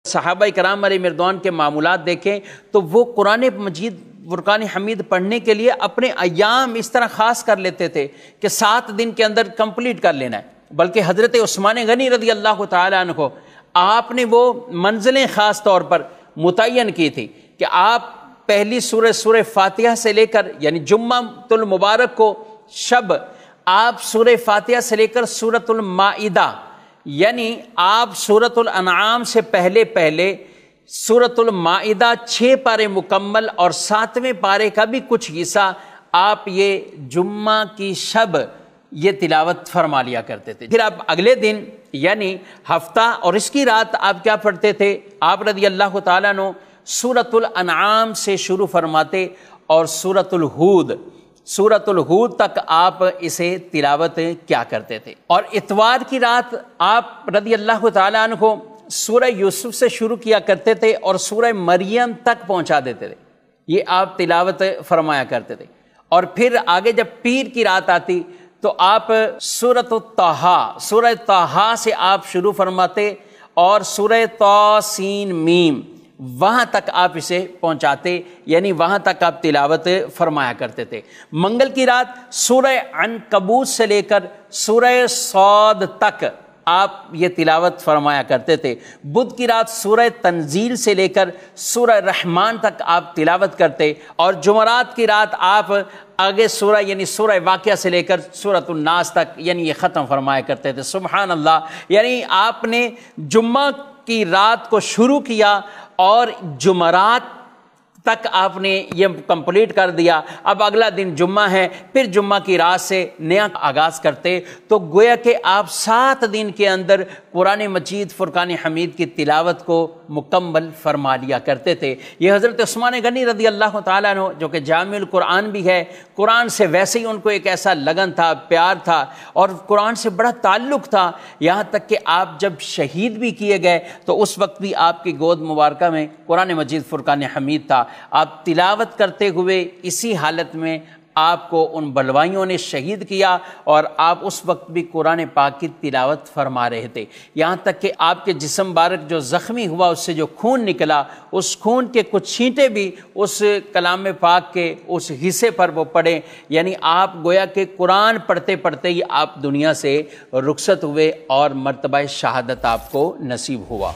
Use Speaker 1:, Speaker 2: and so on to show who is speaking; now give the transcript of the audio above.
Speaker 1: صحابہ کرام علیہ مردوان کے معمولات دیکھیں تو وہ قرآن مجید فرقان حمید پڑھنے کے لیے اپنے ایام اس طرح خاص کر لیتے تھے کہ 7 دن کے اندر کمپلیٹ کر لینا ہے۔ بلکہ حضرت عثمان غنی رضی اللہ تعالیٰ عنہ کو آپ نے وہ منزلیں خاص طور پر متعین کی تھی کہ آپ پہلی سورہ فاتحہ سے لے کر یعنی جمعہ المبارک کو شب آپ سورہ فاتحہ سے لے کر سورۃ المائدہ یعنی آپ سورۃ الانعام سے پہلے سورۃ المائدہ 6 پارے مکمل اور 7ویں پارے کا بھی کچھ حصہ آپ یہ جمعہ کی شب یہ تلاوت فرما لیا کرتے تھے۔ پھر آپ اگلے دن یعنی ہفتہ اور اس کی رات آپ کیا پڑھتے تھے؟ آپ رضی اللہ تعالیٰ عنہ سورۃ الانعام سے شروع فرماتے اور سورۃ الہود تک آپ اسے تلاوت کیا کرتے تھے۔ اور اتوار کی رات آپ رضی اللہ تعالیٰ عنہ کو سورہ یوسف سے شروع کیا کرتے تھے اور سورہ مریم تک پہنچا دیتے تھے، یہ آپ تلاوت فرمایا کرتے تھے۔ اور پھر آگے جب پیر کی رات آتی تو آپ سورۃ طٰہٰ سے آپ شروع فرماتے اور سورہ طاسین میم وہاں تک آپ اسے پہنچاتے یعنی وہاں تک آپ تلاوت فرمایا کرتے تھے۔ منگل کی رات سورہ عنکبوت سے لے کر سورہ صاد تک آپ یہ تلاوت فرمایا کرتے تھے۔ بدھ کی رات سورہ تنزیل سے لے کر سورہ رحمان تک آپ تلاوت کرتے اور جمعرات کی رات آپ آگے سورہ یعنی سورہ واقعہ سے لے کر سورۃ الناس تک یعنی یہ ختم فرمایا کرتے تھے۔ سبحان اللہ، یعنی آپ نے جمعہ کی رات کو شروع کیا اور جمعرات تک آپ نے یہ کمپلیٹ کر دیا۔ اب اگلا دن جمعہ ہے، پھر جمعہ کی رات سے نیا آغاز کرتے تو گویا کہ آپ 7 دن کے اندر قرآن مجید فرقان حمید کی تلاوت کو مکمل فرما لیا کرتے تھے۔ یہ حضرت عثمان غنی رضی اللہ تعالیٰ عنہ جو کہ جامع القرآن بھی ہے، قرآن سے ویسے ہی ان کو ایک ایسا لگن تھا، پیار تھا اور قرآن سے بڑا تعلق تھا، یہاں تک کہ آپ جب شہید بھی کیے گئے تو اس وقت بھی آپ کی گود مبارکہ میں قرآن مجید فرقان حمید تھا۔ آپ تلاوت کرتے ہوئے اسی حالت میں آپ کو ان بلوائیوں نے شہید کیا اور آپ اس وقت بھی قرآن پاک کی تلاوت فرما رہے تھے، یہاں تک کہ آپ کے جسم مبارک جو زخمی ہوا اس سے جو خون نکلا، اس خون کے کچھ چھینٹے بھی اس کلام پاک کے اس حصے پر وہ پڑے، یعنی آپ گویا کہ قرآن پڑھتے پڑھتے ہی آپ دنیا سے رخصت ہوئے اور مرتبہ شہادت آپ کو نصیب ہوا۔